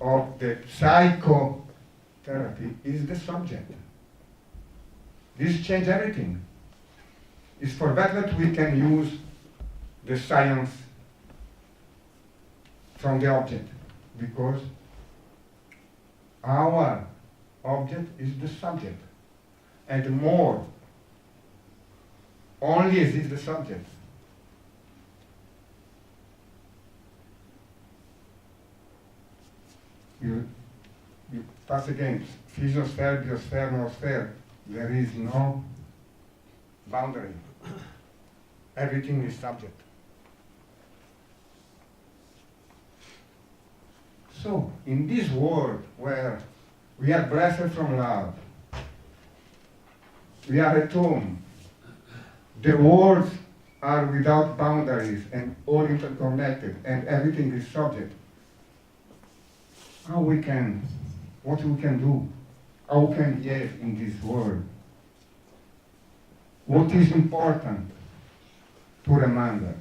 of the psychotherapy is the subject. This changes everything. It's for that we can use the science from the object, because our object is the subject. And more, only exists the subject. You pass again, physiosphere, biosphere, noosphere. There is no boundary. Everything is subject. So, in this world where we are blessed from love, we are at home, the worlds are without boundaries and all interconnected, and everything is subject. What we can do, how we can behave in this world. What is important to remember?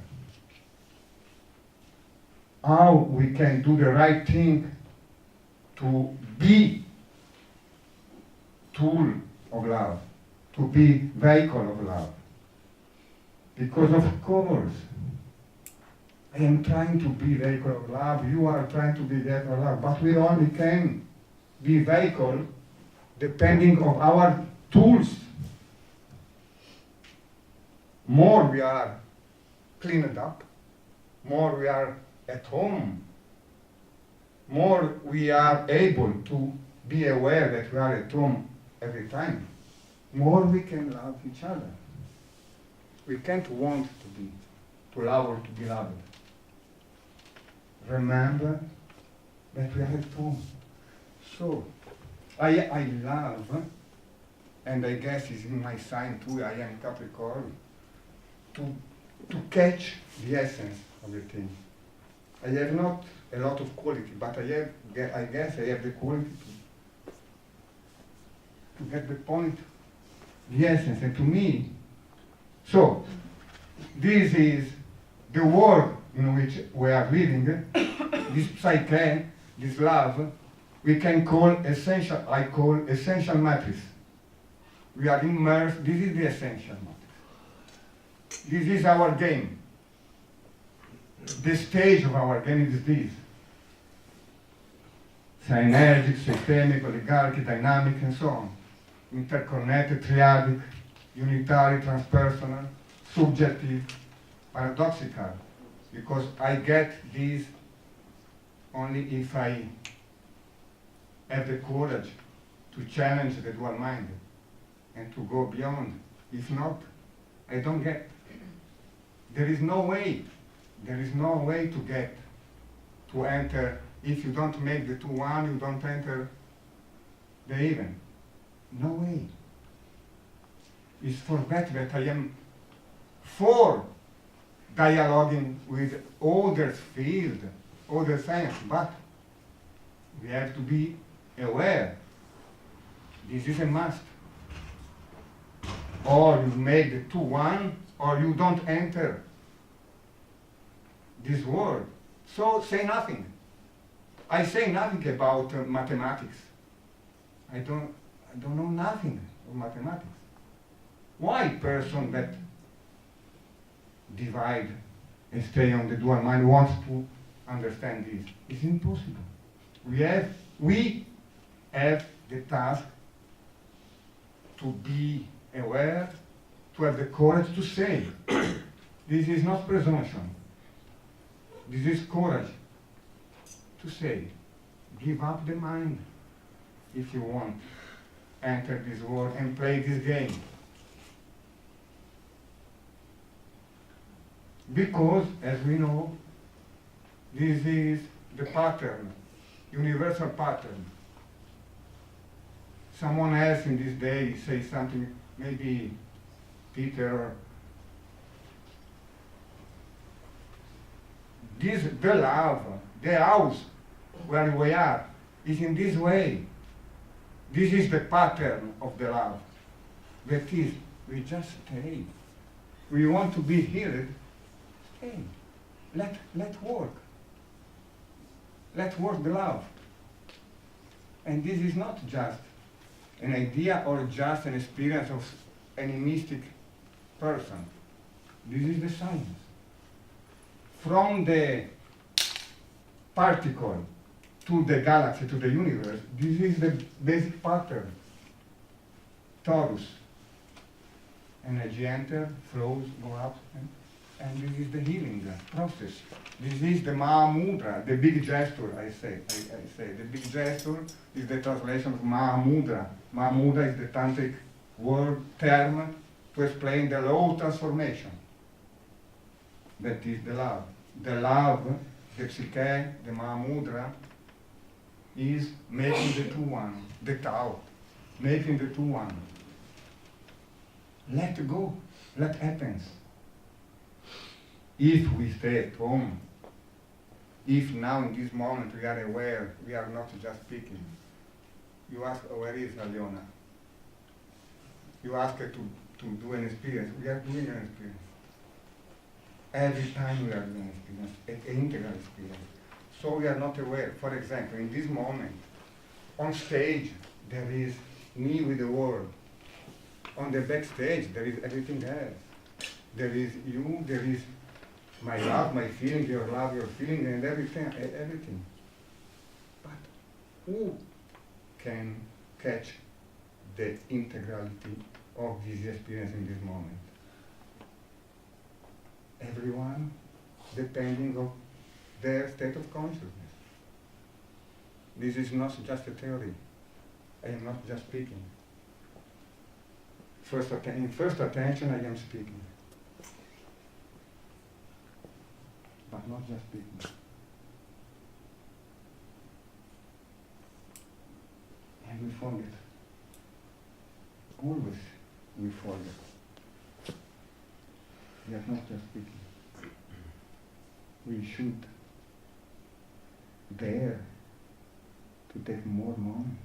How we can do the right thing to be tool of love, to be vehicle of love. Because of course, I am trying to be vehicle of love, you are trying to be vehicle of love, but we only can be vehicle depending on our tools. More we are cleaned up, more we are at home, more we are able to be aware that we are at home every time, more we can love each other. We can't want to love or to be loved. Remember that we are at home. So, I love, and I guess it's in my sign too, I am Capricorn, to catch the essence of the thing. I have not a lot of quality, but I guess I have the quality to get the point, the essence, and to me. So, this is the world in which we are living, this psyche, this love, we can call essential, I call essential matrix. We are immersed, this is the essential matrix. This is our game. The stage of our game is this. Synergic, systemic, oligarchic, dynamic, and so on. Interconnected, triadic, unitary, transpersonal, subjective, paradoxical. Because I get this only if I have the courage to challenge the dual mind and to go beyond. If not, I don't get. There is no way to get, to enter. If you don't make the 2-1, you don't enter the even. No way. It's for that I am for dialoguing with other field, other science, but we have to be aware. This is a must. Or you make the 2-1, or you don't enter this world. So say nothing. I say nothing about mathematics. I don't know nothing of mathematics. Why person that divide and stay on the dual mind wants to understand this? It's impossible. We have the task to be aware, to have the courage to say. This is not presumption. This is courage to say, give up the mind if you want. Enter this world and play this game. Because, as we know, this is the pattern, universal pattern. Someone else in this day say something, maybe Peter. The love, the house where we are, is in this way. This is the pattern of the love. That is, we just stay. We want to be healed. Stay. Let work. Let work the love. And this is not just an idea or just an experience of any mystic person. This is the science. From the particle to the galaxy, to the universe, this is the basic pattern. Torus. Energy enters, flows, go out, and this is the healing process. This is the Mahamudra, the big gesture, I say. The big gesture is the translation of Mahamudra. Mahamudra is the tantric word, term, to explain the law of transformation. That is the love. The love, the psyche, the Mahamudra, is making the two one, the Tao, making the two one. Let go, let happen. If we stay at home, if now in this moment we are aware, we are not just speaking. You ask, oh, where is Aliona? You ask her to do an experience. We are doing an experience. Every time we are doing an experience, an integral experience. So we are not aware. For example, in this moment, on stage, there is me with the world. On the backstage, there is everything else. There is you, there is my love, my feeling, your love, your feeling, and everything. But who can catch the integrality of this experience in this moment? Everyone, depending on their state of consciousness. This is not just a theory. I am not just speaking. In first attention, I am speaking. But not just speaking. And we forget. Always we forget. We are not just speaking. We should dare to take more moment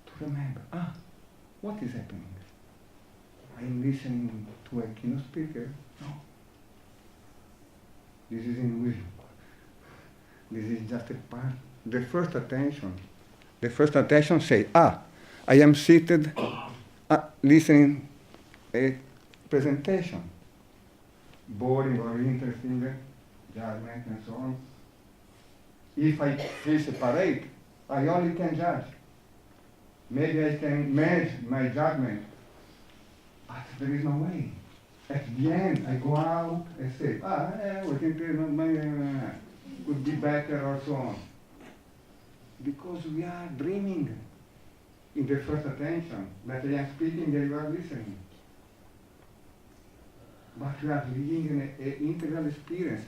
to remember, what is happening? I am listening to a keynote speaker? No. This is in Wishful. This is just a part. The first attention say, I am seated listening a presentation. Boring or interesting, judgment and so on. If I feel separate, I only can judge. Maybe I can manage my judgment, but there is no way. At the end, I go out and say, we think could be better or so on. Because we are dreaming in the first attention, that I am speaking and you are listening. But we are living in an integral experience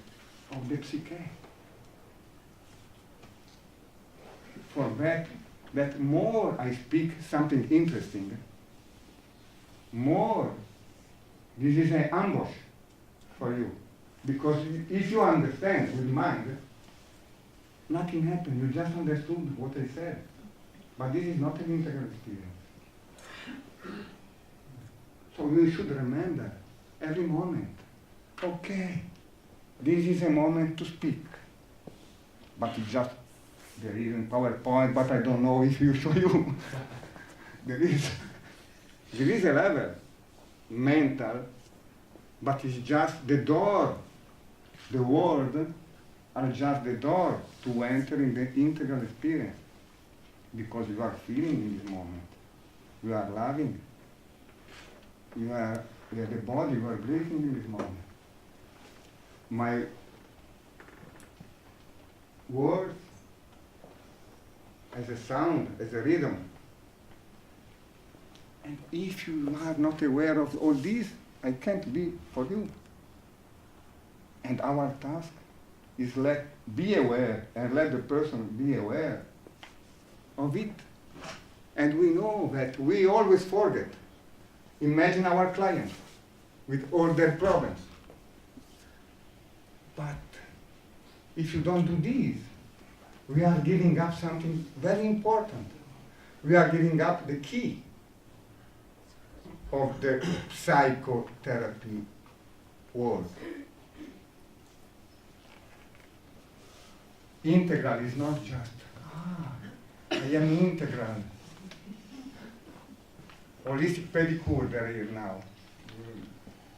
of the psyche. For that more I speak something interesting, more this is an ambush for you. Because if you understand with mind, nothing happened. You just understood what I said. But this is not an integral experience. So you should remember every moment, okay, this is a moment to speak. But it's just, there is in PowerPoint, but I don't know if you show you. there is a level, mental, but it's just the door. The words are just the door to enter in the integral experience. Because you are feeling in this moment. You are loving. You are the body, you are breathing in this moment. My words as a sound, as a rhythm. And if you are not aware of all this, I can't be for you. And our task is be aware and let the person be aware of it. And we know that we always forget. Imagine our clients with all their problems. But if you don't do this, we are giving up something very important. We are giving up the key of the psychotherapy world. Integral is not just, I I am integral. Holistic pedicure there is now.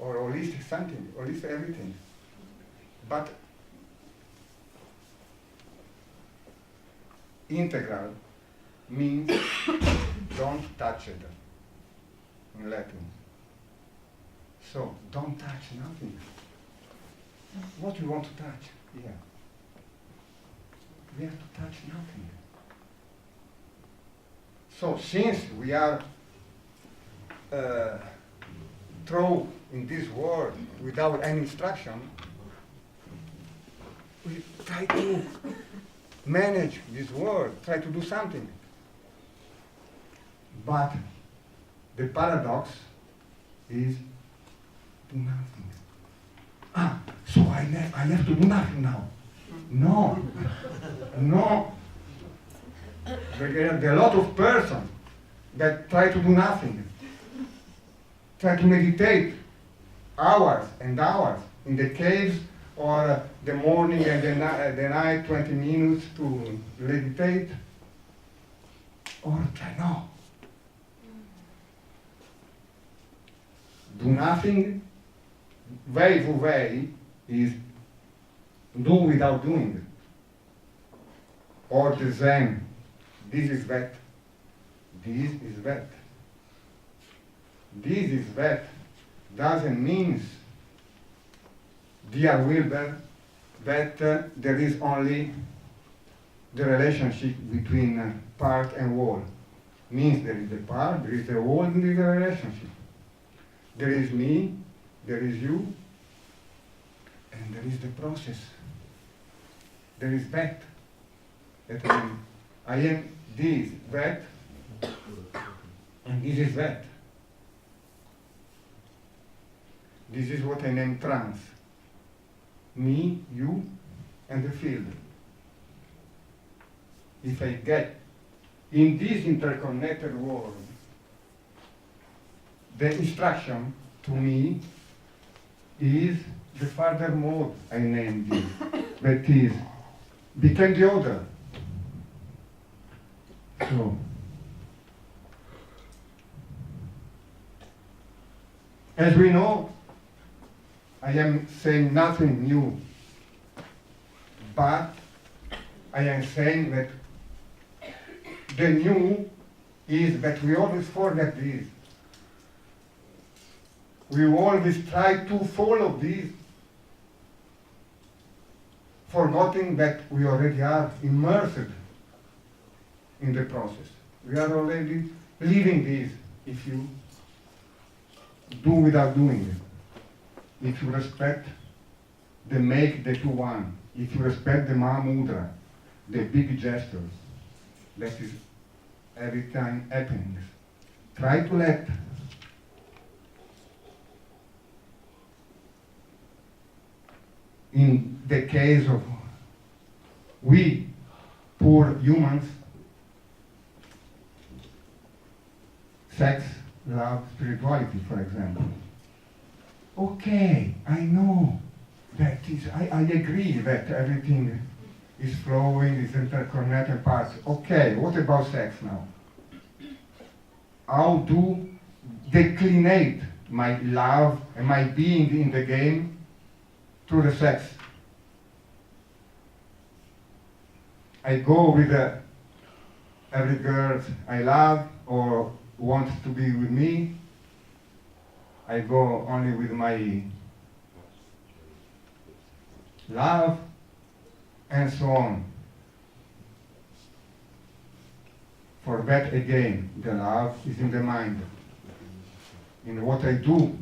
Or holistic something, holistic everything. But integral means don't touch it in Latin. So don't touch nothing. What you want to touch? Yeah. We have to touch nothing. So since we are thrown in this world without any instruction, we try to manage this world, try to do something. But the paradox is do nothing. So I have to do nothing now. No, no. There are a lot of persons that try to do nothing, try to meditate hours and hours in the caves, or the morning and the night, 20 minutes to meditate, or try no. Do nothing, way to way, is do without doing. Or the Zen, this is that, this is that. This is that doesn't mean, dear Wilber, that there is only the relationship between part and whole. Means there is the part, there is the whole, and there is the relationship. There is me, there is you, and there is the process. There is that. That I am this, that, and this is that. This is what I name trans. Me, you, and the field. If I get in this interconnected world, the instruction to me is the further mode I named this. That is, become the other. So, as we know, I am saying nothing new, but I am saying that the new is that we always forget this. We always try to follow this, forgetting that we already are immersed in the process. We are already living this if you do without doing it. If you respect the make, the two one. If you respect the Mahamudra, the big gestures, that is every time happening. Try to let in the case of we poor humans, sex, love, spirituality, for example. Okay, I know that is, I agree that everything is flowing, is interconnected parts. Okay, what about sex now? How to declinate my love and my being in the game through the sex? I go with every girl I love or wants to be with me. I go only with my love, and so on. For that again, the love is in the mind, in what I do.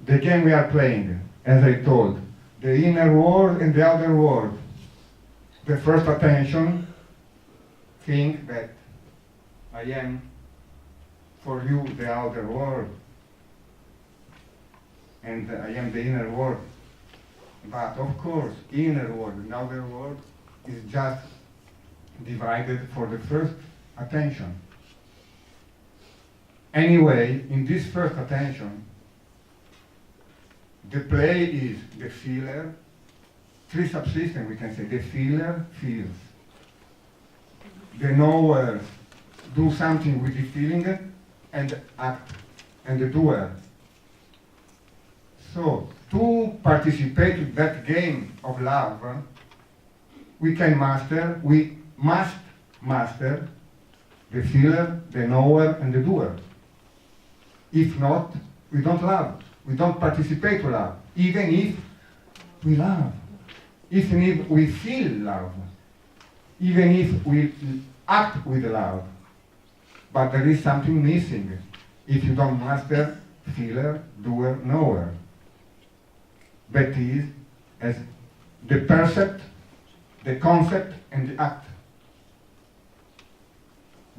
The game we are playing, as I told, the inner world and the outer world. The first attention, think that I am for you the outer world, and I am the inner world. But of course, inner world and outer world is just divided for the first attention. Anyway, in this first attention, the play is the feeler three subsystems, we can say. The feeler feels. The knower do something with the feeling and act, and the doer. So, to participate in that game of love, we must master the feeler, the knower, and the doer. If not, we don't love. We don't participate to love, even if we love. Even if we feel love. Even if we act with love. But there is something missing if you don't master feeler, doer, knower. That is, as the percept, the concept, and the act.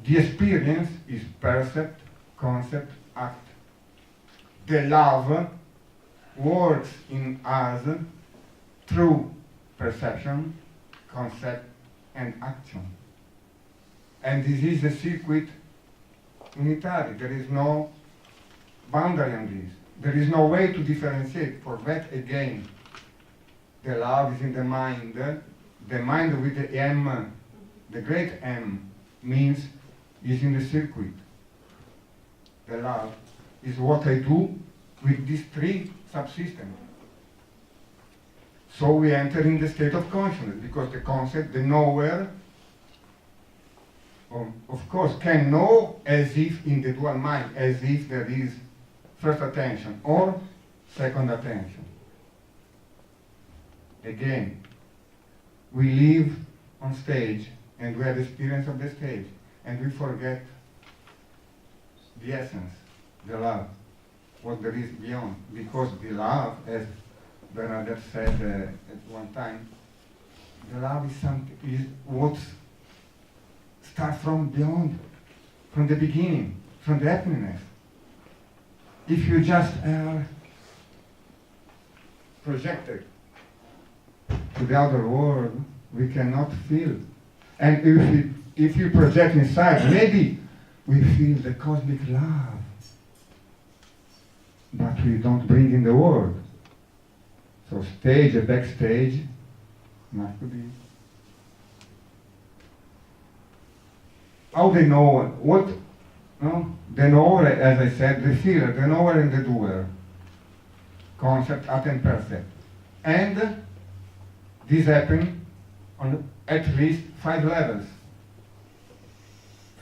The experience is percept, concept, act. The love works in us through perception, concept, and action. And this is a circuit unitary. There is no boundary on this. There is no way to differentiate. For that, again, the love is in the mind. The mind with the M, the great M, means is in the circuit. The love is what I do with these three subsystems. So we enter in the state of consciousness, because the concept, the knower, of course, can know as if in the dual mind, as if there is first attention or second attention. Again, we live on stage and we have experience of the stage, and we forget the essence, the love, what there is beyond. Because the love, as Bernadette said at one time, the love is what starts from beyond, from the beginning, from the happiness. If you just are projected to the outer world, we cannot feel. And if you project inside, maybe we feel the cosmic love, but we don't bring in the world. So stage and backstage must be. How they know what? No? The knower, as I said, the feeler, the knower and the doer. Concept, act, and percept. And this happens on at least 5 levels.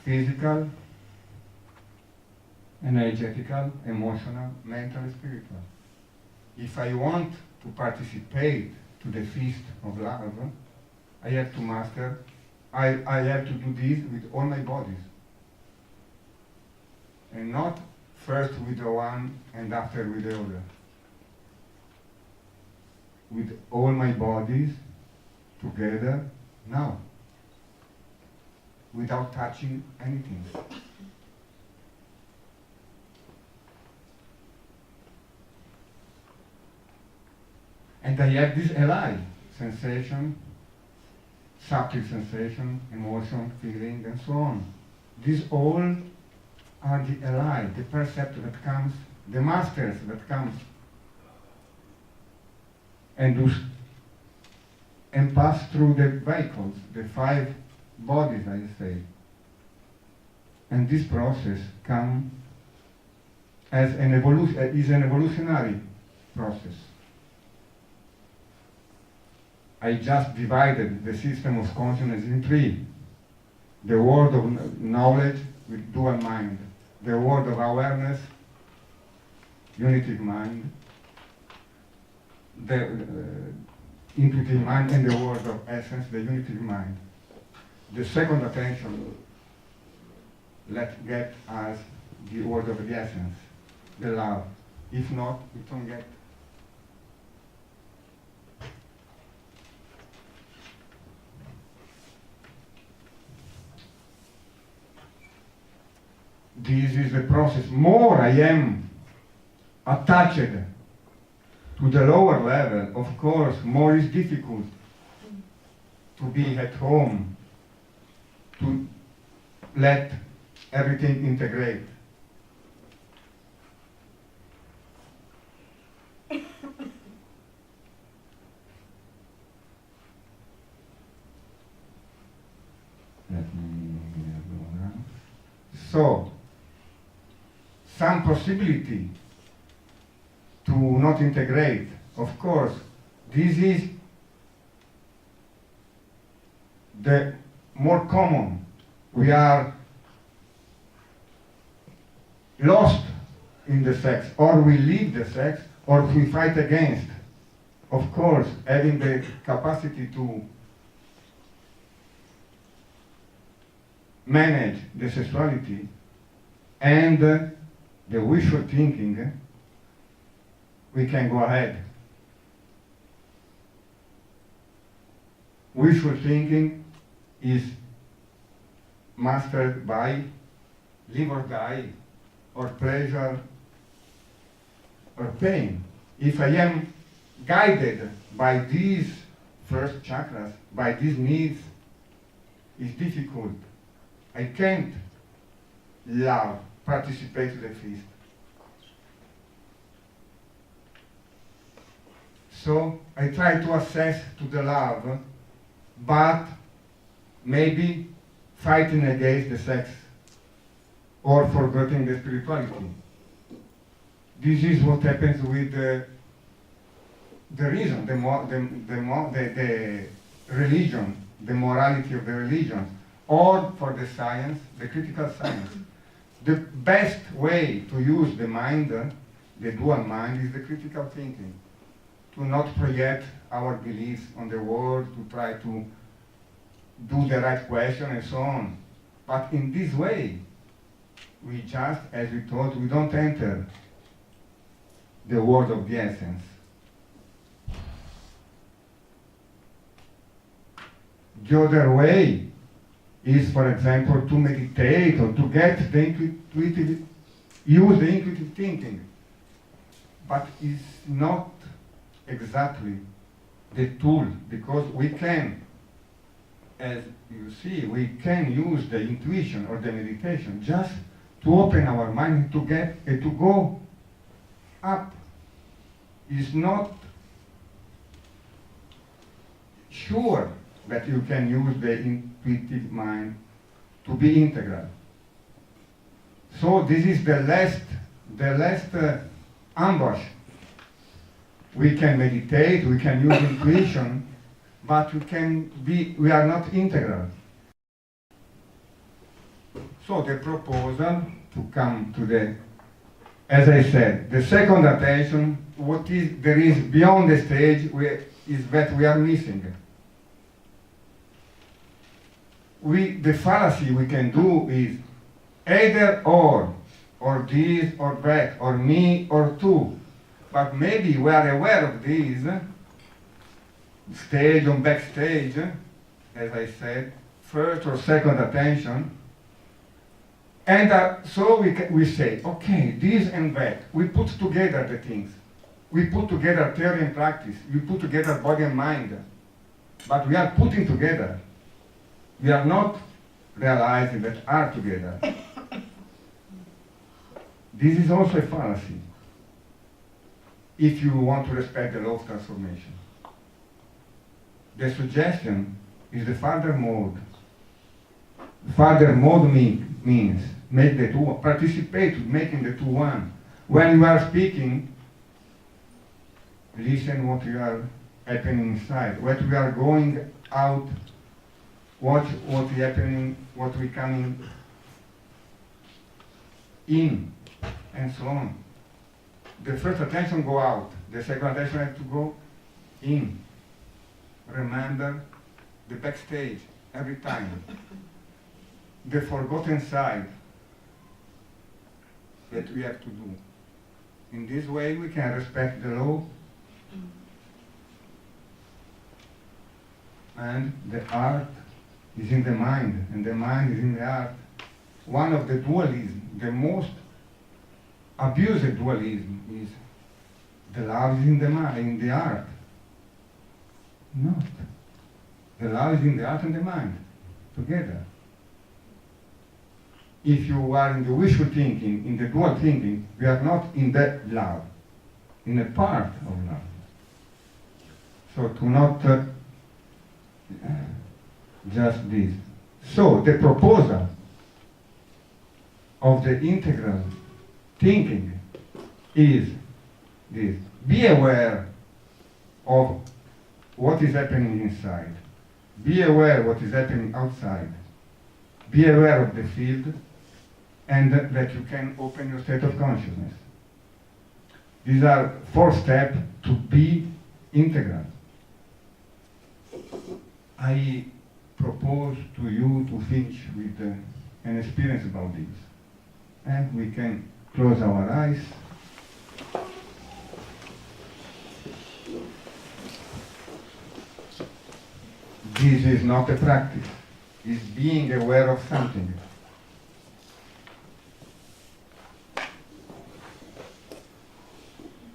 Physical, energetical, emotional, mental, spiritual. If I want to participate to the feast of love, I have to master, I have to do this with all my bodies. And not first with the one and after with the other. With all my bodies together now, without touching anything. And I have this ally, sensation, subtle sensation, emotion, feeling, and so on. These all are the ally, the percept that comes, the masters that comes and pass through the vehicles, the 5 bodies, I say. And this process comes as an evolutionary process. I just divided the system of consciousness in 3. The world of knowledge with dual mind, the world of awareness, unitive mind, the intuitive mind, and the world of essence, the unitive mind. The second attention, let's get us the word of the essence, the love. If not, we don't get. This is the process. More I am attached to the lower level, of course, more is difficult to be at home, to let everything integrate. So, some possibility to not integrate. Of course, this is the more common. We are lost in the sex, or we leave the sex, or we fight against. Of course, having the capacity to manage the sexuality and the wishful thinking, we can go ahead. Wishful thinking is mastered by live or die, or pleasure or pain. If I am guided by these first chakras, by these needs, it's difficult. I can't love, participate to the feast. So I try to access to the love, but maybe fighting against the sex or forgetting the spirituality. This is what happens with the reason, the religion, the morality of the religion, or for the science, the critical science. The best way to use the mind, the dual mind, is the critical thinking. To not project our beliefs on the world, to try to do the right question and so on. But in this way, we just, as we thought, we don't enter the world of the essence. The other way is, for example, to meditate or to get the intuitive, use the intuitive thinking. But it's not exactly the tool, because we can, as you see, we can use the intuition or the meditation just to open our mind to get to go up. It's not sure that you can use the intuitive mind to be integral. So this is the last ambush. We can meditate, we can use intuition, but we are not integral. So the proposal to come to the, as I said, the second attention, what is there is beyond the stage is that we are missing. The fallacy we can do is either or this or that, or me or two. But maybe we are aware of this stage or backstage, as I said, first or second attention. And so we say, okay, this and that. We put together the things. We put together theory and practice. We put together body and mind. But we are putting together. We are not realizing that are together. This is also a fallacy, if you want to respect the law of transformation. The suggestion is the further mode. Further mode means make the two, participate in making the two one. When you are speaking, listen what you are happening inside, what we are going out, what is happening, what we coming in, and so on. The first attention go out, the second attention has to go in. Remember the backstage every time. The forgotten side that we have to do. In this way we can respect the law and the art is in the mind, and the mind is in the art. One of the dualism, the most abused dualism is the love is in the mind, in the art. Not. The love is in the art and the mind, together. If you are in the wishful thinking, in the dual thinking, we are not in that love, in a part of love. So to not just this. So the proposal of the integral thinking is this. Be aware of what is happening inside. Be aware what is happening outside. Be aware of the field, and that you can open your state of consciousness. These are 4 steps to be integral. I propose to you to finish with an experience about this. And we can close our eyes. This is not a practice. It's being aware of something.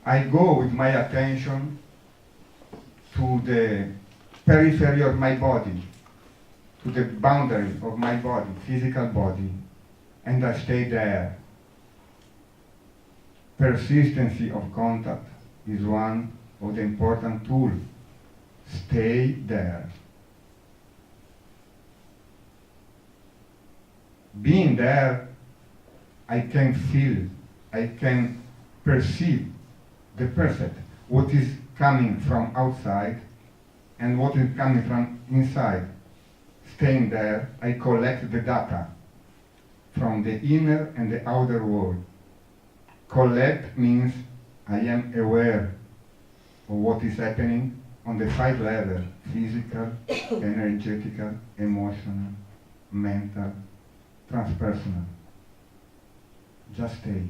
I go with my attention to the periphery of my body, to the boundary of my body, physical body, and I stay there. Persistency of contact is one of the important tools. Stay there. Being there, I can feel, I can perceive the percept, what is coming from outside and what is coming from inside. Staying there, I collect the data from the inner and the outer world. Collect means I am aware of what is happening on the 5 levels: physical, energetical, emotional, mental, transpersonal. Just stay.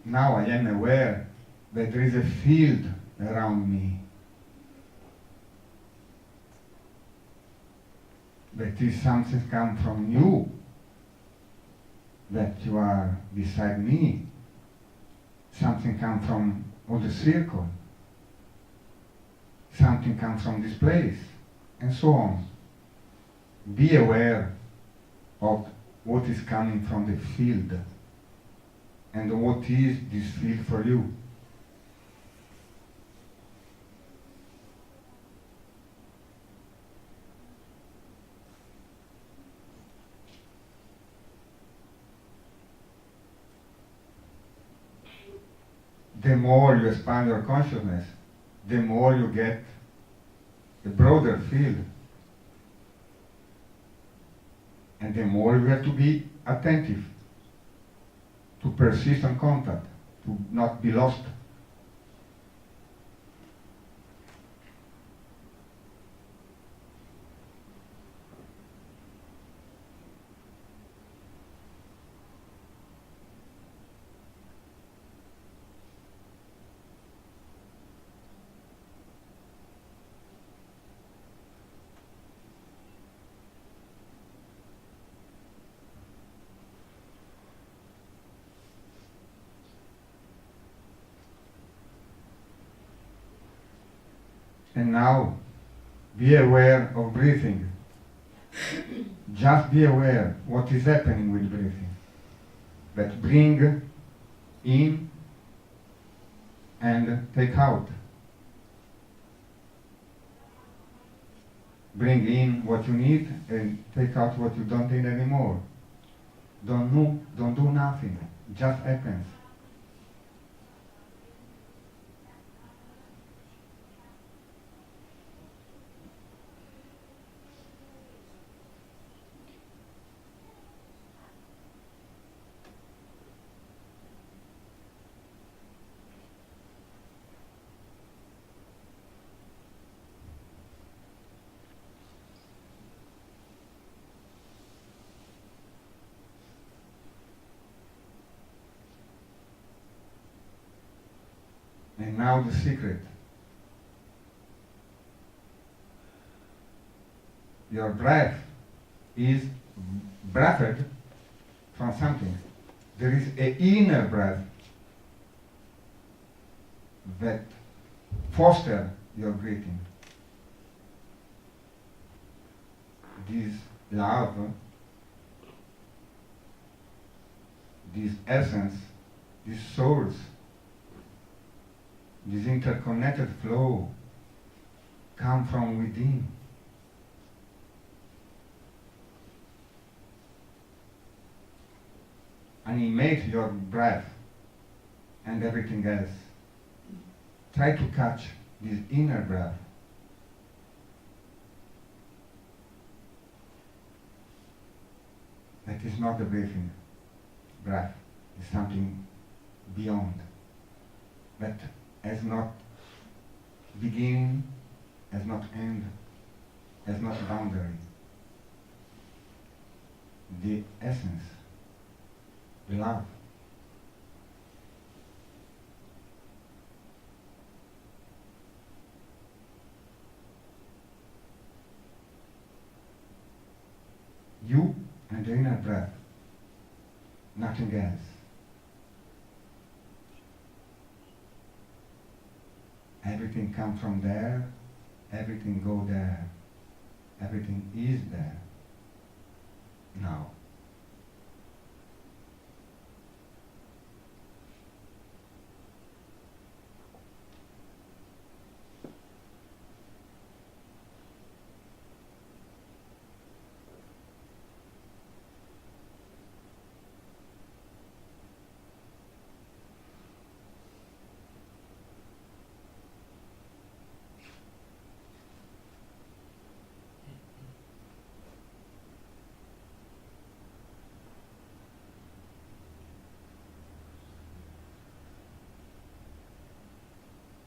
Now I am aware that there is a field around me. That is something come from you, that you are beside me. Something comes from all the circle. Something comes from this place, and so on. Be aware of what is coming from the field, and what is this field for you. The more you expand your consciousness, the more you get a broader field. And the more you have to be attentive, to persist on contact, to not be lost. And now, be aware of breathing. Just be aware what is happening with breathing. But bring in and take out. Bring in what you need and take out what you don't need anymore. Don't do nothing. Just happens. And now the secret. Your breath is breathed from something. There is an inner breath that fosters your greeting. This love, this essence, this source, this interconnected flow come from within. Animate your breath and everything else. Try to catch this inner breath. That is not the breathing breath, it's something beyond. That has not beginning, has not end, has not boundary. The essence, the love. You and the inner breath, nothing else. Everything comes from there, everything go there, everything is there, now.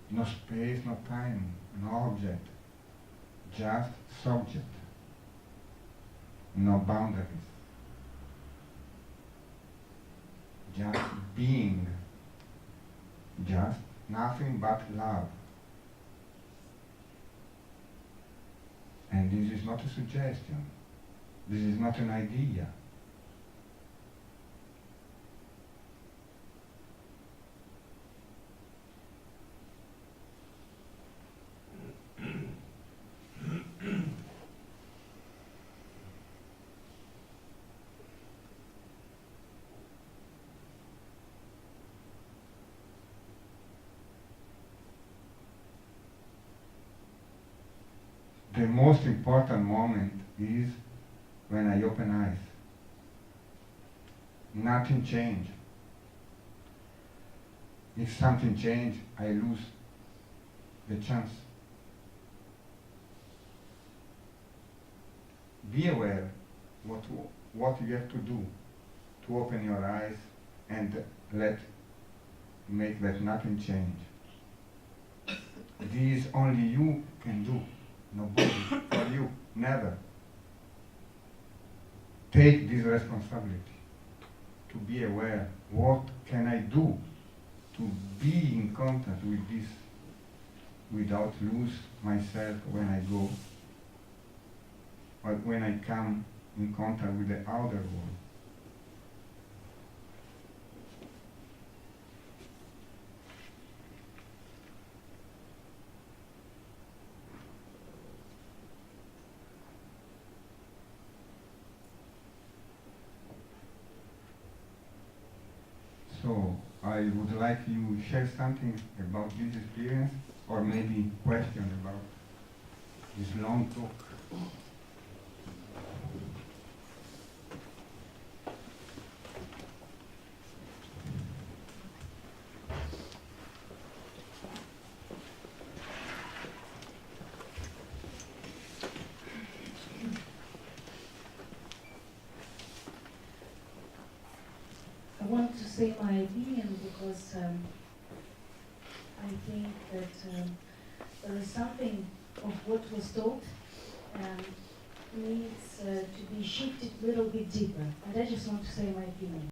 No space, no time, no object, just subject, no boundaries, just being, just nothing but love. And this is not a suggestion, this is not an idea. The most important moment is when I open eyes. Nothing changed. If something changed, I lose the chance. Be aware what you have to do to open your eyes and make that nothing change. This only you can do. Nobody for you, never. Take this responsibility to be aware. What can I do to be in contact with this without lose myself when I go or when I come in contact with the outer world? So I would like you to share something about this experience, or maybe question about this long talk. I want to say my opinion because I think that there is something of what was taught needs to be shifted a little bit deeper. And I just want to say my opinion.